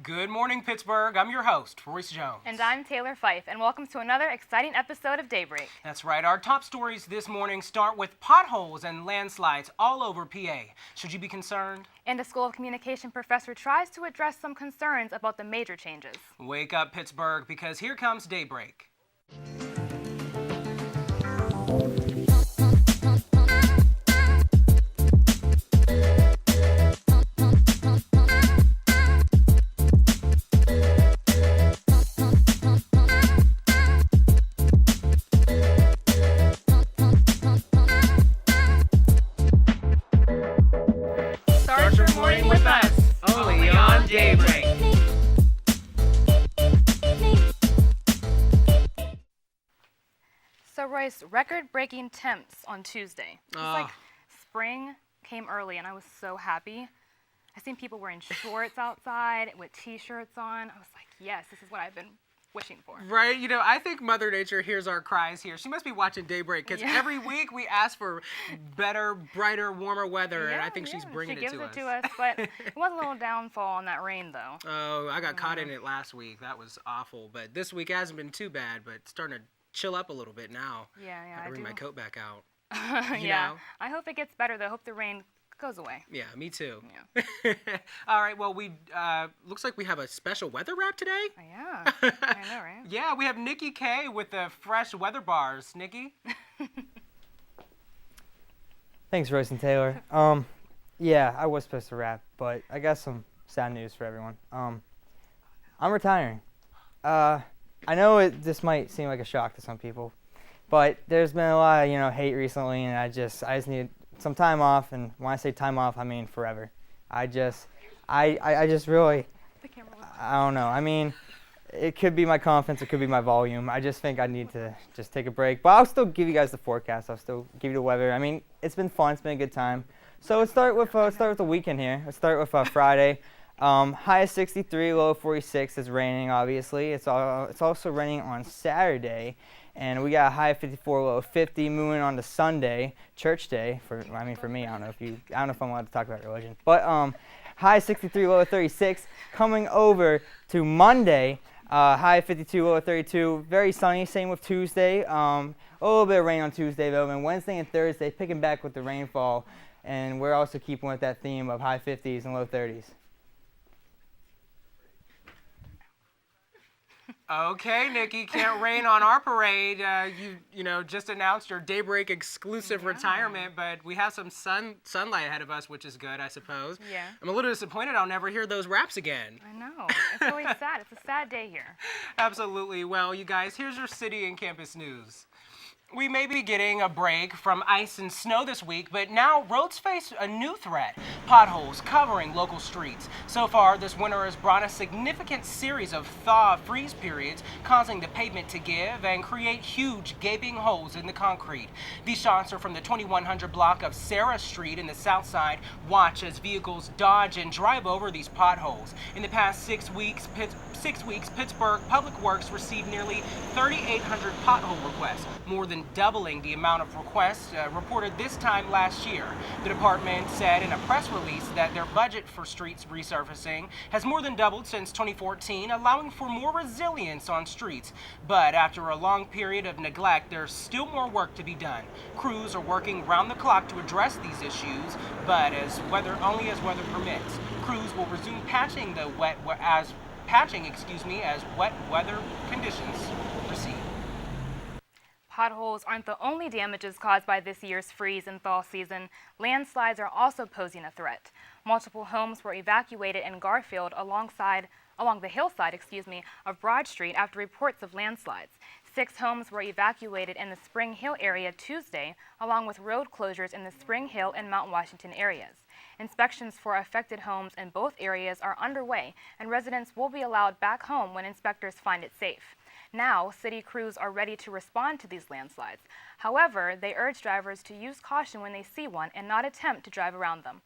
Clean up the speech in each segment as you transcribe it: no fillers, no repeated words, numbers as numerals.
Good morning, Pittsburgh. I'm your host, Royce Jones. And I'm Taylor Fife, and welcome to another exciting episode of Daybreak. That's right. Our top stories this morning start with potholes and landslides all over PA. Should you be concerned? And a School of Communication professor tries to address some concerns about the major changes. Wake up, Pittsburgh, because here comes Daybreak. Start your morning with us, only on Daybreak. So Royce, record-breaking temps on Tuesday. It's like spring came early, and I was so happy. I seen people wearing shorts outside with t-shirts on. I was like, yes, this is what I've been wishing for. Right, I think Mother Nature hears our cries here. She must be watching Daybreak because every week we ask for better, brighter, warmer weather, and I think she's bringing it to us. She gives it to us, but it was a little downfall on that rain, though. Oh, I got caught in it last week. That was awful, but this week hasn't been too bad, but it's starting to chill up a little bit now. Yeah, I bring my coat back out. Yeah, I hope it gets better, though. I hope the rain goes away. Yeah, me too. Yeah. All right, well, we looks like we have a special weather wrap today. Yeah, I know, right? Yeah, we have Nikki K with the fresh weather bars. Nikki? Thanks, Royce and Taylor. Yeah, I was supposed to rap, but I got some sad news for everyone. I'm retiring. I know this might seem like a shock to some people, but there's been a lot of, hate recently, and I just need some time off, and when I say time off, I mean forever. I just really, I don't know. I mean, it could be my confidence, it could be my volume. I just think I need to just take a break. But I'll still give you guys the forecast. I'll still give you the weather. I mean, it's been fun. It's been a good time. So let's start with the weekend here. Let's start with Friday. High of 63, low of 46. It's raining, obviously. It's also raining on Saturday. And we got a high of 54, low of 50. Moving on to Sunday, church day. For me, I don't know if I'm allowed to talk about religion. But high of 63, low of 36. Coming over to Monday, high of 52, low of 32. Very sunny. Same with Tuesday. A little bit of rain on Tuesday though. And Wednesday and Thursday, picking back with the rainfall. And we're also keeping with that theme of high 50s and low 30s. Okay, Nikki, can't rain on our parade. You just announced your Daybreak exclusive retirement, but we have some sunlight ahead of us, which is good, I suppose. Yeah. I'm a little disappointed I'll never hear those raps again. I know. It's really sad. It's a sad day here. Absolutely. Well, you guys, here's your city and campus news. We may be getting a break from ice and snow this week, but now roads face a new threat: potholes covering local streets. So far, this winter has brought a significant series of thaw-freeze periods, causing the pavement to give and create huge gaping holes in the concrete. These shots are from the 2100 block of Sarah Street in the south side. Watch as vehicles dodge and drive over these potholes. In the past 6 weeks, Pittsburgh Public Works received nearly 3,800 pothole requests, more than doubling the amount of requests reported this time last year. The department said in a press release that their budget for streets resurfacing has more than doubled since 2014, allowing for more resilience on streets. But after a long period of neglect, there's still more work to be done. Crews are working round the clock to address these issues, but as weather permits. Crews will resume patching as wet weather conditions recede. Potholes aren't the only damages caused by this year's freeze and thaw season. Landslides are also posing a threat. Multiple homes were evacuated in Garfield along the hillside, of Broad Street after reports of landslides. 6 homes were evacuated in the Spring Hill area Tuesday, along with road closures in the Spring Hill and Mount Washington areas. Inspections for affected homes in both areas are underway, and residents will be allowed back home when inspectors find it safe. Now, city crews are ready to respond to these landslides. However, they urge drivers to use caution when they see one and not attempt to drive around them.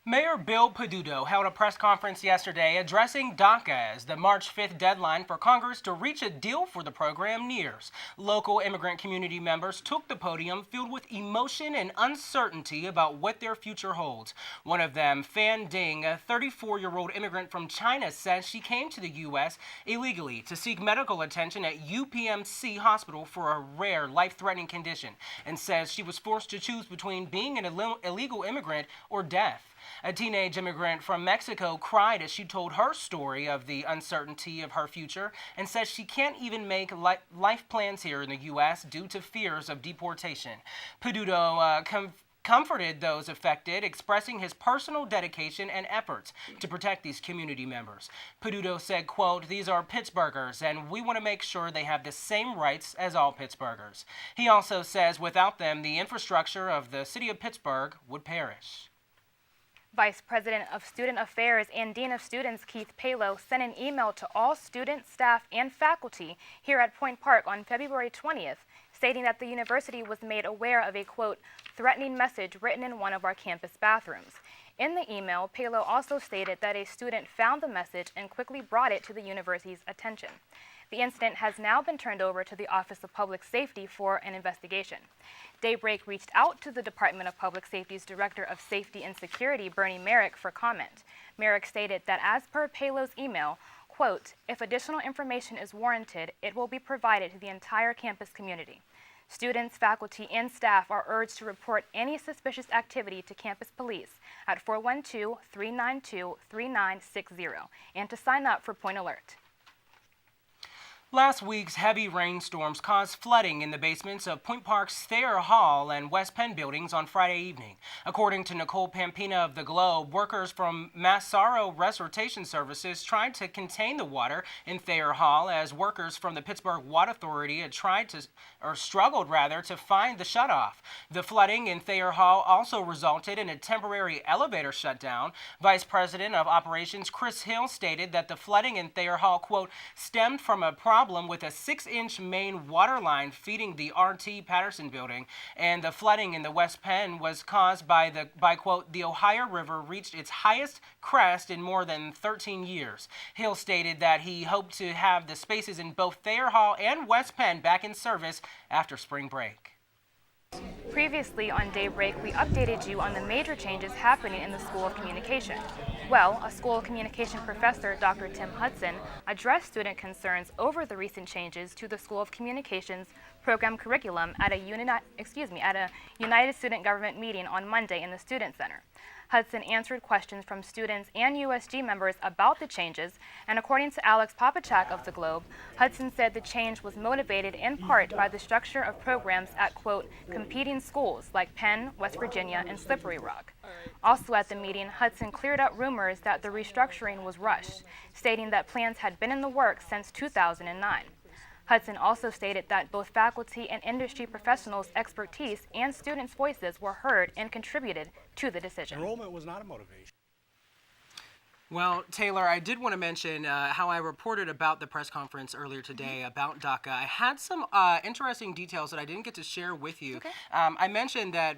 Mayor Bill Peduto held a press conference yesterday addressing DACA as the March 5th deadline for Congress to reach a deal for the program nears. Local immigrant community members took the podium filled with emotion and uncertainty about what their future holds. One of them, Fan Ding, a 34-year-old immigrant from China, says she came to the U.S. illegally to seek medical attention at UPMC Hospital for a rare, life-threatening condition, and says she was forced to choose between being an illegal immigrant or death. A teenage immigrant from Mexico cried as she told her story of the uncertainty of her future and says she can't even make life plans here in the U.S. due to fears of deportation. Peduto comforted those affected, expressing his personal dedication and efforts to protect these community members. Peduto said, quote, "These are Pittsburghers, and we want to make sure they have the same rights as all Pittsburghers." He also says without them, the infrastructure of the city of Pittsburgh would perish. Vice President of Student Affairs and Dean of Students Keith Palo sent an email to all students, staff, and faculty here at Point Park on February 20th, stating that the university was made aware of a, quote, threatening message written in one of our campus bathrooms. In the email, Palo also stated that a student found the message and quickly brought it to the university's attention. The incident has now been turned over to the Office of Public Safety for an investigation. Daybreak reached out to the Department of Public Safety's Director of Safety and Security, Bernie Merrick, for comment. Merrick stated that as per Palo's email, quote, "If additional information is warranted, it will be provided to the entire campus community. Students, faculty, and staff are urged to report any suspicious activity to campus police at 412-392-3960 and to sign up for Point Alert." Last week's heavy rainstorms caused flooding in the basements of Point Park's Thayer Hall and West Penn buildings on Friday evening. According to Nicole Pampina of The Globe, workers from Massaro Restoration Services tried to contain the water in Thayer Hall as workers from the Pittsburgh Water Authority had struggled to find the shutoff. The flooding in Thayer Hall also resulted in a temporary elevator shutdown. Vice President of Operations Chris Hill stated that the flooding in Thayer Hall, quote, "stemmed from a problem with a 6-inch main water line feeding the RT Patterson building, and the flooding in the West Penn was caused by quote, the Ohio River reached its highest crest in more than 13 years. Hill stated that he hoped to have the spaces in both Thayer Hall and West Penn back in service after spring break. Previously on Daybreak, we updated you on the major changes happening in the School of Communication. Well, a School of Communication professor, Dr. Tim Hudson, addressed student concerns over the recent changes to the School of Communications program curriculum at a United Student Government meeting on Monday in the Student Center. Hudson answered questions from students and USG members about the changes, and according to Alex Popachak of The Globe, Hudson said the change was motivated in part by the structure of programs at, quote, competing schools like Penn, West Virginia, and Slippery Rock. Also at the meeting, Hudson cleared up rumors that the restructuring was rushed, stating that plans had been in the works since 2009. Hudson also stated that both faculty and industry professionals' expertise and students' voices were heard and contributed to the decision. Enrollment was not a motivation. Well, Taylor, I did want to mention how I reported about the press conference earlier today about DACA. I had some interesting details that I didn't get to share with you. Okay. I mentioned that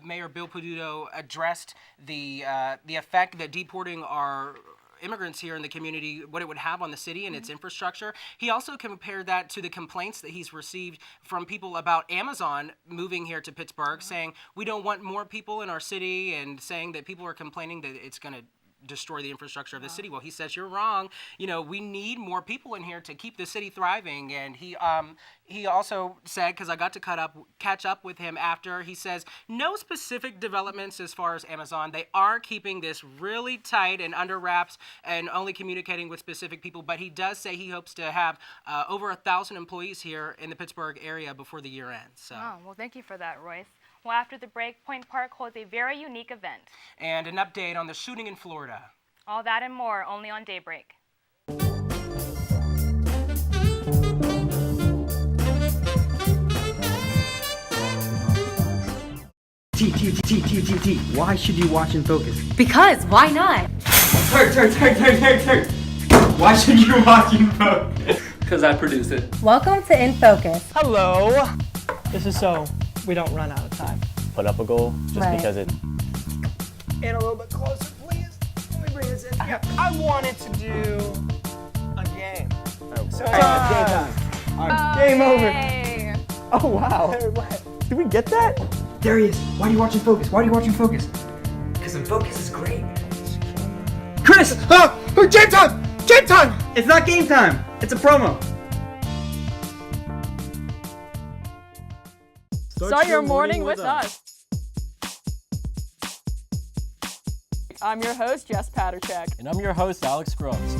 Mayor Bill Peduto addressed the effect that deporting our immigrants here in the community, what it would have on the city and its infrastructure. He also compared that to the complaints that he's received from people about Amazon moving here to Pittsburgh, saying we don't want more people in our city, and saying that people are complaining that it's going to destroy the infrastructure of the city. Well, he says you're wrong. You know, we need more people in here to keep the city thriving. And he also said, because I got to catch up with him after, he says no specific developments as far as Amazon. They are keeping this really tight and under wraps and only communicating with specific people. But he does say he hopes to have over 1,000 employees here in the Pittsburgh area before the year ends. So. Oh, well, thank you for that, Royce. Well, after the break, Point Park holds a very unique event. And an update on the shooting in Florida. All that and more only on Daybreak. Why should you watch and focus? Because why not? Turn. Why should you watch and focus? Because I produce it. Welcome to In Focus. Hello. This is so we don't run out of time. Put up a goal just Right. because it And a little bit closer. I wanted to do a game. So, Game time. All right, game over. Yay. Oh, wow. Did we get that? There he is. Why are you watching Focus? Why are you watching Focus? Because in Focus is great. Chris! Game time! Game time! It's not game time. It's a promo. Start your morning with us. I'm your host, Jess Paterchek. And I'm your host, Alex Grubbs.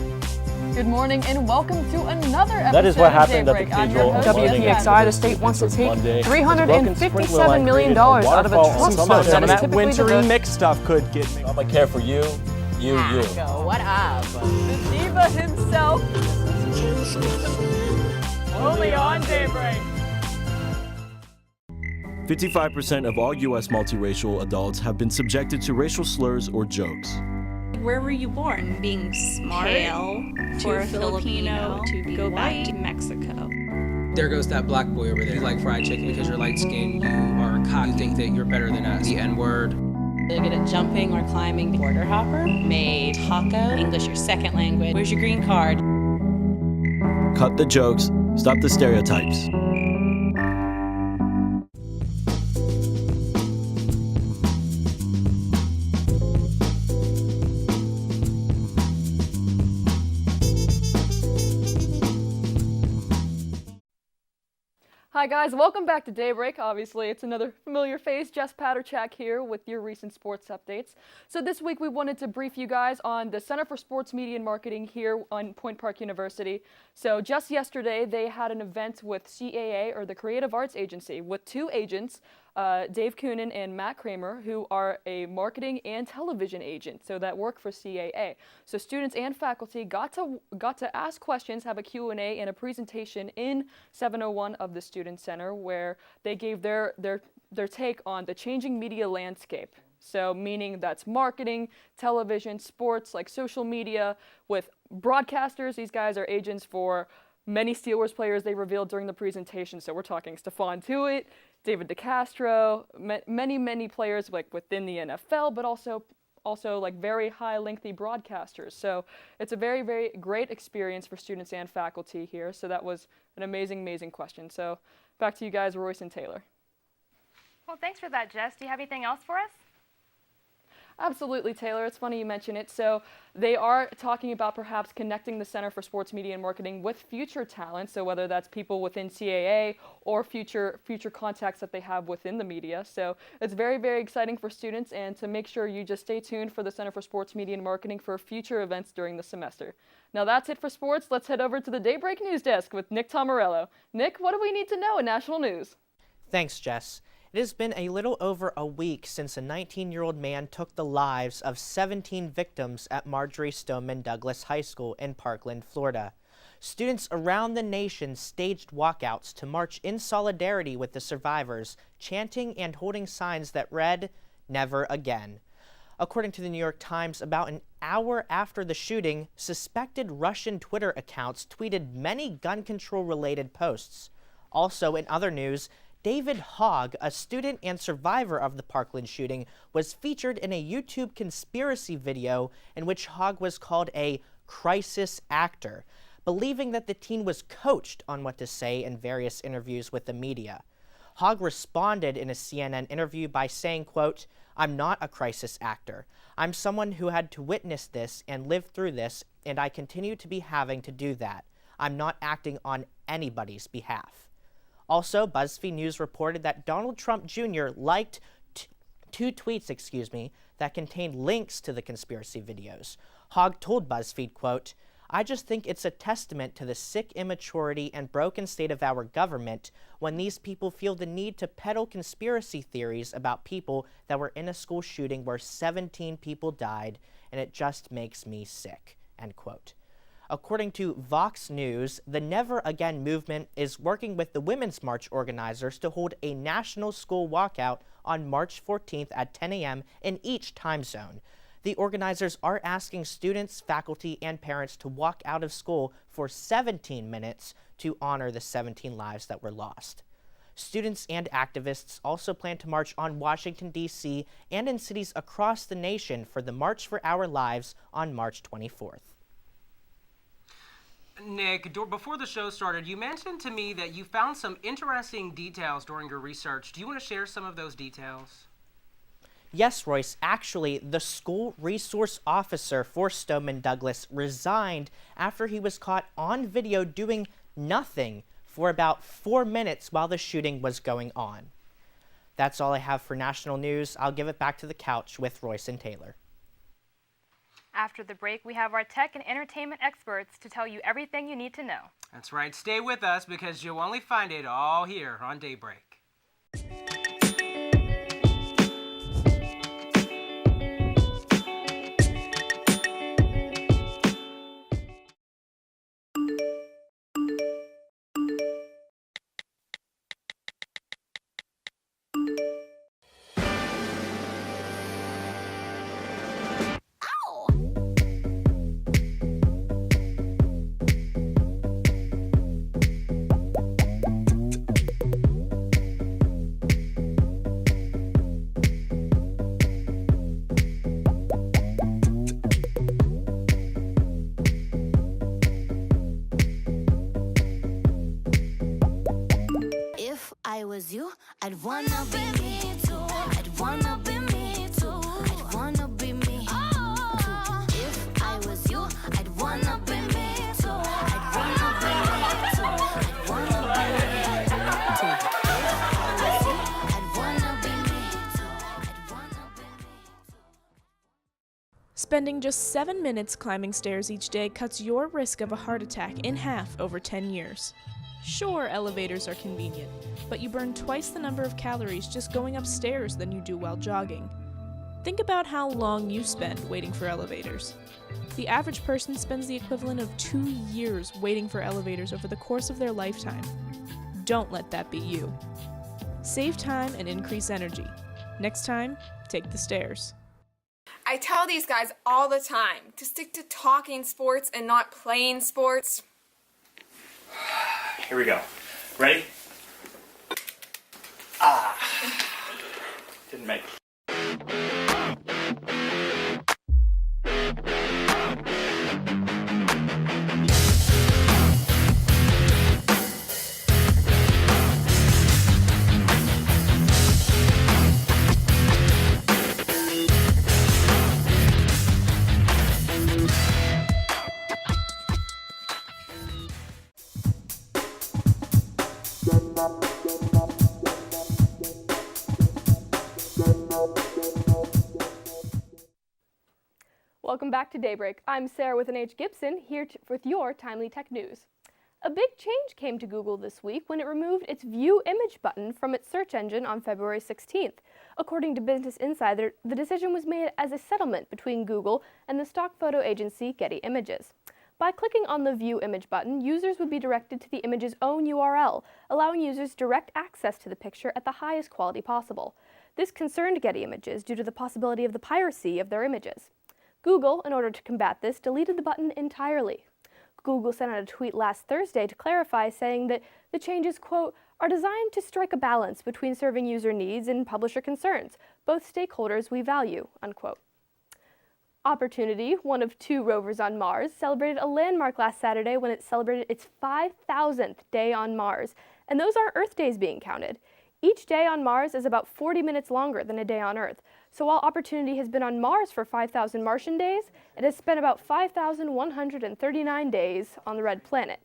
Good morning and welcome to another episode That is what of happened at the Daybreak. I'm your cathedral host, on WPXI. The state wants to This is take Monday. $357 million out of a trust fund that is that typically wintry devoted mixed stuff could get me. I'm gonna care for you, you. What up? The diva himself. Only on Daybreak. 55% of all U.S. multiracial adults have been subjected to racial slurs or jokes. Where were you born? Being smart, pale, to Filipino, to go back to Mexico. there goes that black boy over there. You like fried chicken because you're light skinned, you are cocky, you think that you're better than us. The N-word. They're good at jumping or climbing. Border hopper, made taco, English your second language. Where's your green card? Cut the jokes, stop the stereotypes. Hi guys, welcome back to Daybreak. Obviously, it's another familiar face, Jess Paterchek here with your recent sports updates. So this week we wanted to brief you guys on the Center for Sports Media and Marketing here on Point Park University. So just yesterday, they had an event with CAA, or the Creative Arts Agency, with two agents, Dave Coonan and Matt Kramer, who are a marketing and television agent, so that work for CAA. So students and faculty got to ask questions, have a Q&A, and a presentation in 701 of the Student Center, where they gave their take on the changing media landscape. So meaning that's marketing, television, sports, like social media, with broadcasters. These guys are agents for many Steelers players they revealed during the presentation. So we're talking Stephon Tuitt, David DeCastro, many players like within the NFL, but also like very high lengthy broadcasters. So it's a very, very great experience for students and faculty here. So that was an amazing question. So back to you guys, Royce and Taylor. Well, thanks for that, Jess. Do you have anything else for us? Absolutely, Taylor. It's funny you mention it. So they are talking about perhaps connecting the Center for Sports Media and Marketing with future talent. So whether that's people within CAA or future contacts that they have within the media. So it's very, very exciting for students, and to make sure you just stay tuned for the Center for Sports Media and Marketing for future events during the semester. Now that's it for sports. Let's head over to the Daybreak News Desk with Nick Tomarello. Nick, what do we need to know in national news? Thanks, Jess. It has been a little over a week since a 19-year-old man took the lives of 17 victims at Marjorie Stoneman Douglas High School in Parkland, Florida. Students around the nation staged walkouts to march in solidarity with the survivors, chanting and holding signs that read, "Never again." According to the New York Times, about an hour after the shooting, suspected Russian Twitter accounts tweeted many gun control-related posts. Also, in other news, David Hogg, a student and survivor of the Parkland shooting, was featured in a YouTube conspiracy video in which Hogg was called a crisis actor, believing that the teen was coached on what to say in various interviews with the media. Hogg responded in a CNN interview by saying, quote, "I'm not a crisis actor. I'm someone who had to witness this and live through this, and I continue to be having to do that. I'm not acting on anybody's behalf." Also, BuzzFeed News reported that Donald Trump Jr. liked two tweets, that contained links to the conspiracy videos. Hogg told BuzzFeed, quote, "I just think it's a testament to the sick immaturity and broken state of our government when these people feel the need to peddle conspiracy theories about people that were in a school shooting where 17 people died, and it just makes me sick," end quote. According to Vox News, the Never Again movement is working with the Women's March organizers to hold a national school walkout on March 14th at 10 a.m. in each time zone. The organizers are asking students, faculty, and parents to walk out of school for 17 minutes to honor the 17 lives that were lost. Students and activists also plan to march on Washington, D.C. and in cities across the nation for the March for Our Lives on March 24th. Nick, before the show started, you mentioned to me that you found some interesting details during your research. Do you want to share some of those details? Yes, Royce. Actually, the school resource officer for Stoneman Douglas resigned after he was caught on video doing nothing for about 4 minutes while the shooting was going on. That's all I have for national news. I'll give it back to the couch with Royce and Taylor. After the break, we have our tech and entertainment experts to tell you everything you need to know. That's right. Stay with us because you'll only find it all here on Daybreak. If I was you, I'd wanna be me too. I'd wanna be me too. I'd wanna be me too. If I was you, I'd wanna be me too. I'd wanna be me too. I'd wanna be me too. If I was you, I'd wanna be me too. I'd wanna be me too. Spending just 7 minutes climbing stairs each day cuts your risk of a heart attack in half over 10 years. Sure, elevators are convenient, but you burn twice the number of calories just going upstairs than you do while jogging. Think about how long you spend waiting for elevators. The average person spends the equivalent of 2 years waiting for elevators over the course of their lifetime. Don't let that be you. Save time and increase energy. Next time, take the stairs. I tell these guys all the time to stick to talking sports and not playing sports. Here we go. Ready? Didn't make it. Welcome back to Daybreak. I'm Sarah with N.H. Gibson, here with your timely tech news. A big change came to Google this week when it removed its View Image button from its search engine on February 16th. According to Business Insider, the decision was made as a settlement between Google and the stock photo agency Getty Images. By clicking on the View Image button, users would be directed to the image's own URL, allowing users direct access to the picture at the highest quality possible. This concerned Getty Images due to the possibility of the piracy of their images. Google, in order to combat this, deleted the button entirely. Google sent out a tweet last Thursday to clarify, saying that the changes, quote, are designed to strike a balance between serving user needs and publisher concerns, both stakeholders we value, unquote. Opportunity, one of 2 rovers on Mars, celebrated a landmark last Saturday when it celebrated its 5,000th day on Mars, and those are Earth days being counted. Each day on Mars is about 40 minutes longer than a day on Earth, so while Opportunity has been on Mars for 5,000 Martian days, it has spent about 5,139 days on the red planet.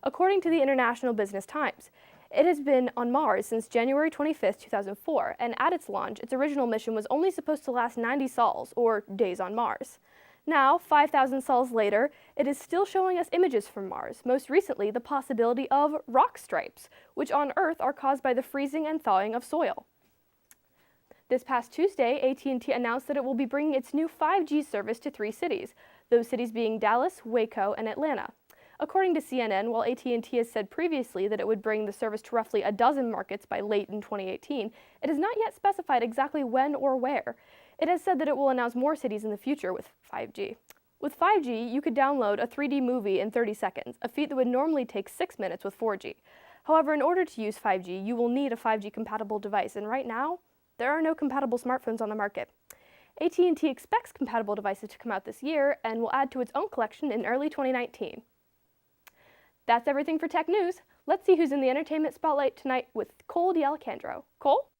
According to the International Business Times, it has been on Mars since January 25, 2004, and at its launch, its original mission was only supposed to last 90 sols, or days on Mars. Now, 5,000 sols later, it is still showing us images from Mars, most recently the possibility of rock stripes, which on Earth are caused by the freezing and thawing of soil. This past Tuesday, AT&T announced that it will be bringing its new 5G service to 3 cities, those cities being Dallas, Waco, and Atlanta. According to CNN, while AT&T has said previously that it would bring the service to roughly a dozen markets by late in 2018, it has not yet specified exactly when or where. It has said that it will announce more cities in the future with 5G. With 5G, you could download a 3D movie in 30 seconds, a feat that would normally take 6 minutes with 4G. However, in order to use 5G, you will need a 5G compatible device, and right now, there are no compatible smartphones on the market. AT&T expects compatible devices to come out this year and will add to its own collection in early 2019. That's everything for tech news. Let's see who's in the entertainment spotlight tonight with Cole DiAlcandro. Cole?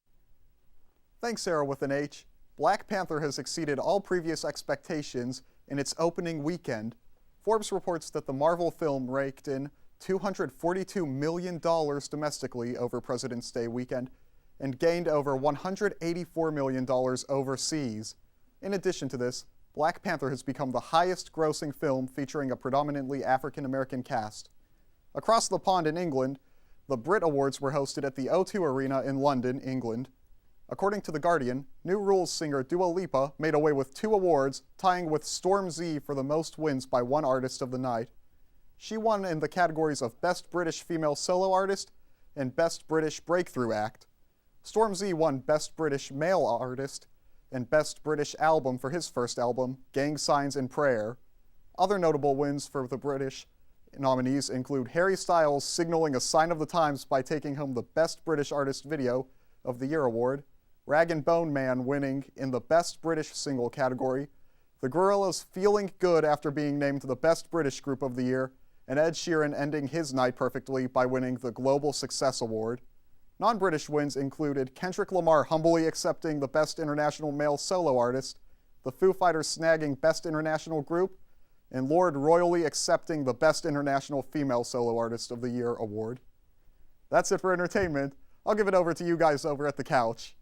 Thanks, Sarah with an H. Black Panther has exceeded all previous expectations in its opening weekend. Forbes reports that the Marvel film raked in $242 million domestically over President's Day weekend and gained over $184 million overseas. In addition to this, Black Panther has become the highest-grossing film featuring a predominantly African-American cast. Across the pond in England, the Brit Awards were hosted at the O2 Arena in London, England. According to The Guardian, New Rules singer Dua Lipa made away with 2 awards, tying with Storm Z for the most wins by one artist of the night. She won in the categories of Best British Female Solo Artist and Best British Breakthrough Act. Storm Z won Best British Male Artist and Best British Album for his first album, Gang Signs and Prayer. Other notable wins for the British nominees include Harry Styles signaling a sign of the times by taking home the Best British Artist Video of the Year award, Rag & Bone Man winning in the Best British Single category, the Gorillaz feeling good after being named the Best British Group of the Year, and Ed Sheeran ending his night perfectly by winning the Global Success Award. Non-British wins included Kendrick Lamar humbly accepting the Best International Male Solo Artist, the Foo Fighters snagging Best International Group, and Lorde royally accepting the Best International Female Solo Artist of the Year award. That's it for entertainment. I'll give it over to you guys over at the couch.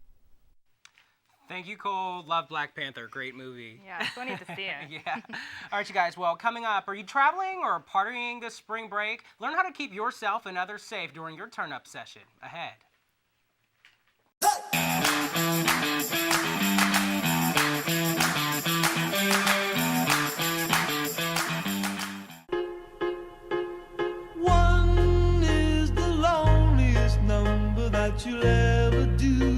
Thank you, Cole. Love Black Panther. Great movie. Yeah, still need to see it. Yeah. All right, you guys. Well, coming up, are you traveling or partying this spring break? Learn how to keep yourself and others safe during your turn-up session. Ahead. One is the loneliest number that you'll ever do.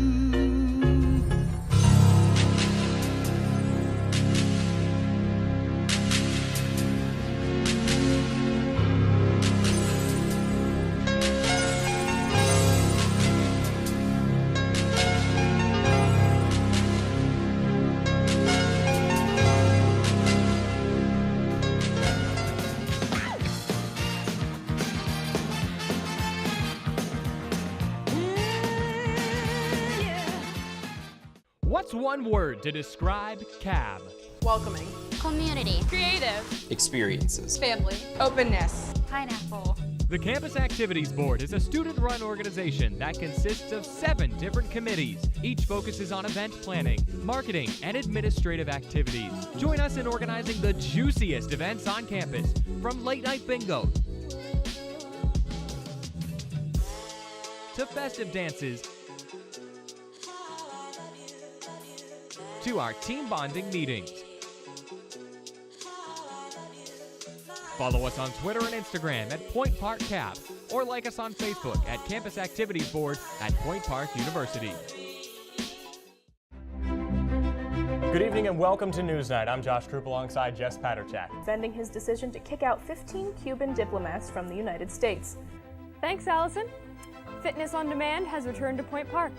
What's one word to describe CAB? Welcoming. Community. Creative. Experiences. Family. Openness. Pineapple. The Campus Activities Board is a student-run organization that consists of 7 different committees. Each focuses on event planning, marketing, and administrative activities. Join us in organizing the juiciest events on campus, from late-night bingo to festive dances to our team bonding meetings. Follow us on Twitter and Instagram at Point Park Cap, or like us on Facebook at Campus Activities Board at Point Park University. Good evening and welcome to Newsnight. I'm Josh Troop alongside Jess Paterchak. Defending his decision to kick out 15 Cuban diplomats from the United States. Thanks, Allison. Fitness on Demand has returned to Point Park.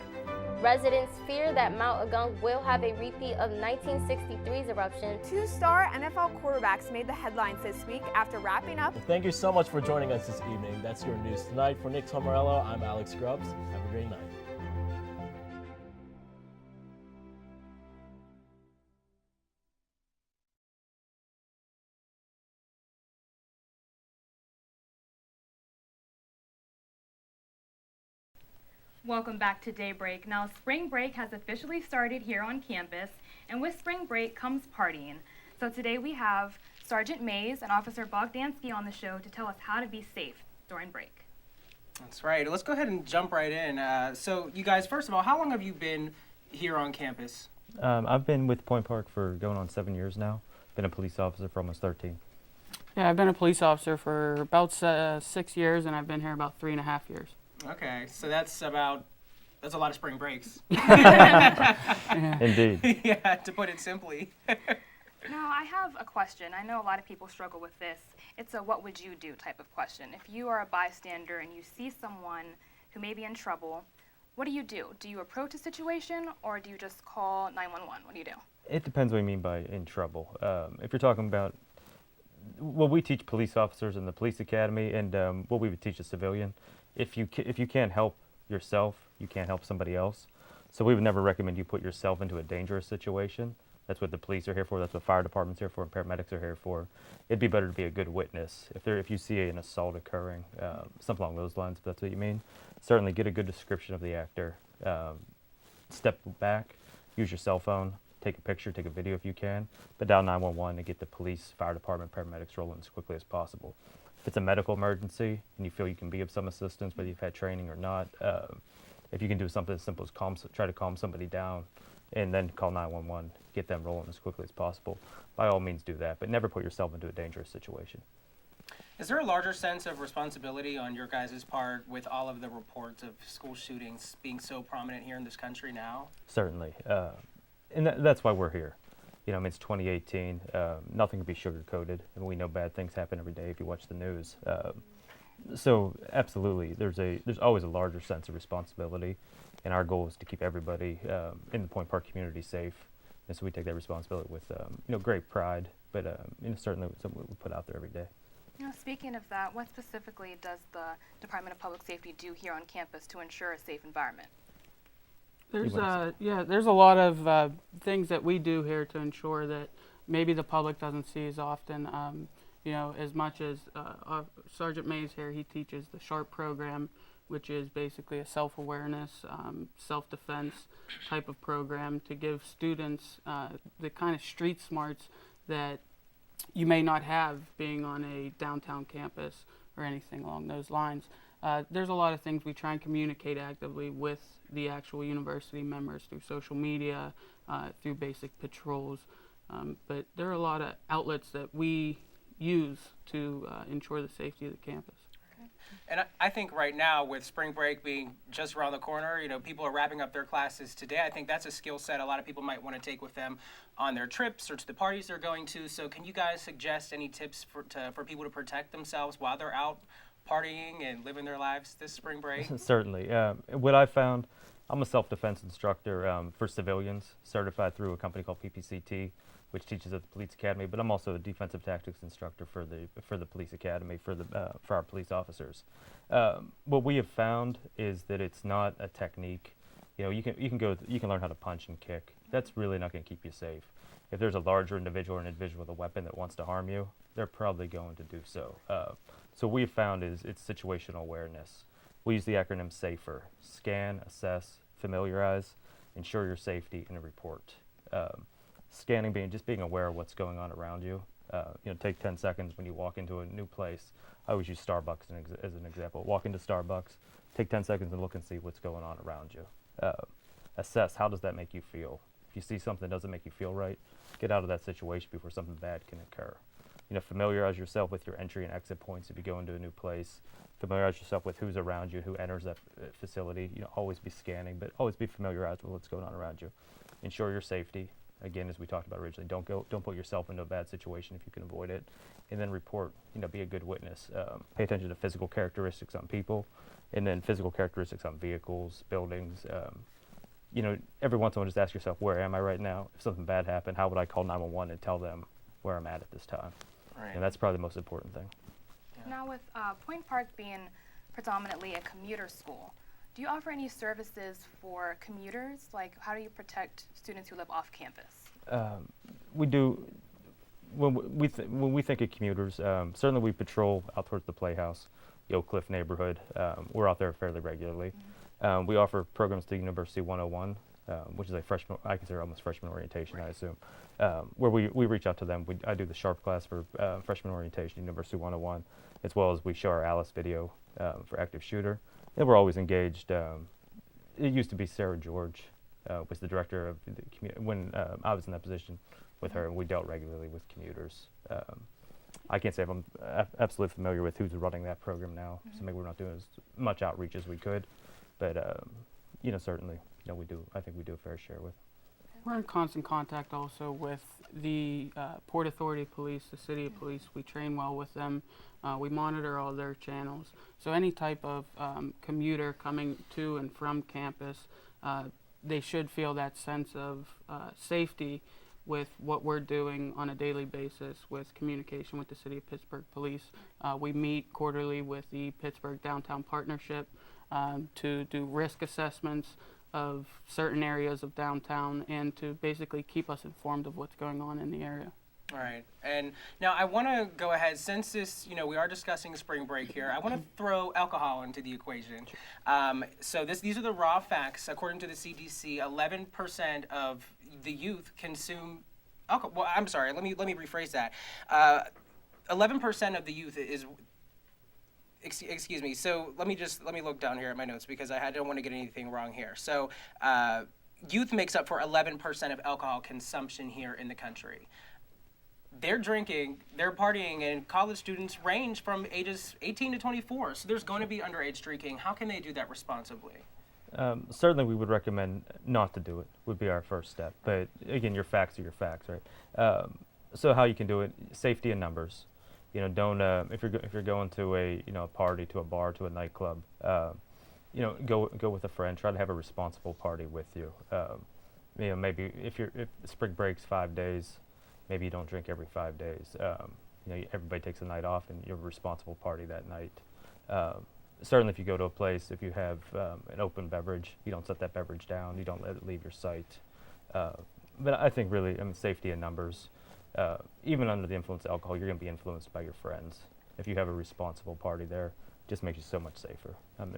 Residents fear that Mount Agung will have a repeat of 1963's eruption. 2-star NFL quarterbacks made the headlines this week after wrapping up. Well, thank you so much for joining us this evening. That's your news tonight. For Nick Tomarello, I'm Alex Grubbs. Have a great night. Welcome back to Daybreak. Now, spring break has officially started here on campus, and with spring break comes partying. So today we have Sergeant Mays and Officer Bogdansky on the show to tell us how to be safe during break. That's right. Let's go ahead and jump right in. So you guys, first of all, how long have you been here on campus? I've been with Point Park for going on 7 years now. Been a police officer for almost 13. Yeah, I've been a police officer for about 6 years, and I've been here about 3.5 years. Okay, so that's a lot of spring breaks. Yeah. Indeed. Yeah, to put it simply. Now, I have a question. I know a lot of people struggle with this. It's a what would you do type of question. If you are a bystander and you see someone who may be in trouble, what do you do? Do you approach a situation or do you just call 911? What do you do? It depends what you mean by in trouble. If you're talking about, well, we teach police officers in the police academy, and what we would teach a civilian, if you can't help yourself, you can't help somebody else. So we would never recommend you put yourself into a dangerous situation. That's what the police are here for. That's what fire departments are here for, and paramedics are here for. It'd be better to be a good witness. If you see an assault occurring, something along those lines, if that's what you mean, certainly get a good description of the actor. Step back, use your cell phone, take a picture, take a video if you can, but dial 911 and get the police, fire department, paramedics rolling as quickly as possible. If it's a medical emergency and you feel you can be of some assistance, whether you've had training or not, if you can do something as simple as try to calm somebody down and then call 911, get them rolling as quickly as possible, by all means do that, but never put yourself into a dangerous situation. Is there a larger sense of responsibility on your guys' part with all of the reports of school shootings being so prominent here in this country now? Certainly. And that's why we're here. You know, I mean, it's 2018. Nothing can be sugar-coated, and we know bad things happen every day if you watch the news. So absolutely, there's always a larger sense of responsibility, and our goal is to keep everybody in the Point Park community safe. And so we take that responsibility with great pride, but certainly something we put out there every day. Speaking of that, what specifically does the Department of Public Safety do here on campus to ensure a safe environment? There's a lot of things that we do here to ensure that maybe the public doesn't see as often. As much as Sergeant Mays here, he teaches the SHARP program, which is basically a self-awareness, self-defense type of program to give students the kind of street smarts that you may not have being on a downtown campus or anything along those lines. There's a lot of things we try and communicate actively with the actual university members through social media, through basic patrols, but there are a lot of outlets that we use to ensure the safety of the campus. And I think right now, with spring break being just around the corner, people are wrapping up their classes today. I think that's a skill set a lot of people might want to take with them on their trips or to the parties they're going to. So can you guys suggest any tips for people to protect themselves while they're out partying and living their lives this spring break? Certainly. What I found, I'm a self-defense instructor for civilians, certified through a company called PPCT, which teaches at the police academy, but I'm also a defensive tactics instructor for the police academy for our police officers. What we have found is that it's not a technique. You can learn how to punch and kick. That's really not going to keep you safe. If there's a larger individual or an individual with a weapon that wants to harm you, they're probably going to do so. So what we've found is it's situational awareness. We use the acronym SAFER: scan, assess, familiarize, ensure your safety, and report. Scanning being just being aware of what's going on around you. Take 10 seconds when you walk into a new place. I always use Starbucks as an example. Walk into Starbucks, take 10 seconds and look and see what's going on around you. Assess, how does that make you feel? If you see something that doesn't make you feel right, get out of that situation before something bad can occur. Familiarize yourself with your entry and exit points if you go into a new place. Familiarize yourself with who's around you, who enters that facility. Always be scanning, but always be familiarized with what's going on around you. Ensure your safety. Again, as we talked about originally, don't put yourself into a bad situation if you can avoid it, and then report. Be a good witness. Pay attention to physical characteristics on people, and then physical characteristics on vehicles, buildings. Every once in a while, just ask yourself, where am I right now? If something bad happened, how would I call 911 and tell them where I'm at this time? Right. And that's probably the most important thing. Now, with Point Park being predominantly a commuter school, do you offer any services for commuters? Like, how do you protect students who live off campus? We do. When we think of commuters, certainly we patrol out towards the Playhouse, the Oak Cliff neighborhood. We're out there fairly regularly. We offer programs to University 101, which is I consider almost freshman orientation, right. I assume, where we reach out to them. I do the SHARP class for freshman orientation, University 101, as well as we show our Alice video for active shooter. And we're always engaged. It used to be Sarah George was the director of the when I was in that position with her, and we dealt regularly with commuters. I can't say if I'm absolutely familiar with who's running that program now, so maybe we're not doing as much outreach as we could, but certainly, we do. I think we do a fair share with. We're in constant contact also with the Port Authority Police, the City of Police. We train well with them. We monitor all their channels. So any type of commuter coming to and from campus, they should feel that sense of safety with what we're doing on a daily basis with communication with the City of Pittsburgh Police. We meet quarterly with the Pittsburgh Downtown Partnership to do risk assessments of certain areas of downtown and to basically keep us informed of what's going on in the area. All right, and now I want to go ahead, since this, we are discussing spring break here, I want to throw alcohol into the equation. So these are the raw facts. According to the CDC, 11% of the youth consume alcohol. Well, I'm sorry, let me rephrase that. 11% of the youth is, excuse me, so let me look down here at my notes because I don't want to get anything wrong here. So youth makes up for 11% of alcohol consumption here in the country. They're drinking, they're partying, and college students range from ages 18 to 24. So there's going to be underage drinking. How can they do that responsibly? Certainly we would recommend not to do it, would be our first step. But again, your facts are your facts, right? So how you can do it, safety in numbers. Don't, if you're going to a party, to a bar, to a nightclub, go with a friend, try to have a responsible party with you. Maybe if spring break's 5 days, maybe you don't drink every 5 days. Everybody takes a night off and you have a responsible party that night. Certainly if you go to a place, if you have an open beverage, you don't set that beverage down, you don't let it leave your sight. But I think really, safety in numbers. Even under the influence of alcohol, you're going to be influenced by your friends. If you have a responsible party there, it just makes you so much safer.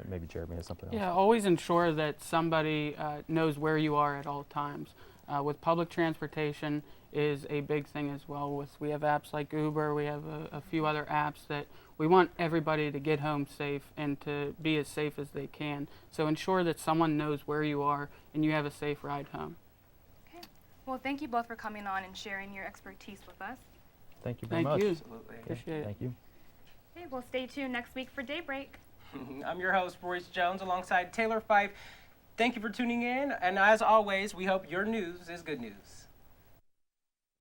Maybe Jeremy has something else. Yeah, always ensure that somebody knows where you are at all times. With public transportation is a big thing as well. We have apps like Uber, we have a few other apps that we want everybody to get home safe and to be as safe as they can. So ensure that someone knows where you are and you have a safe ride home. Okay. Well, thank you both for coming on and sharing your expertise with us. Thank you very much. Thank you. Absolutely. Appreciate it. Thank you. Okay, well, stay tuned next week for Daybreak. I'm your host, Royce Jones, alongside Taylor Fife. Thank you for tuning in, and as always, we hope your news is good news.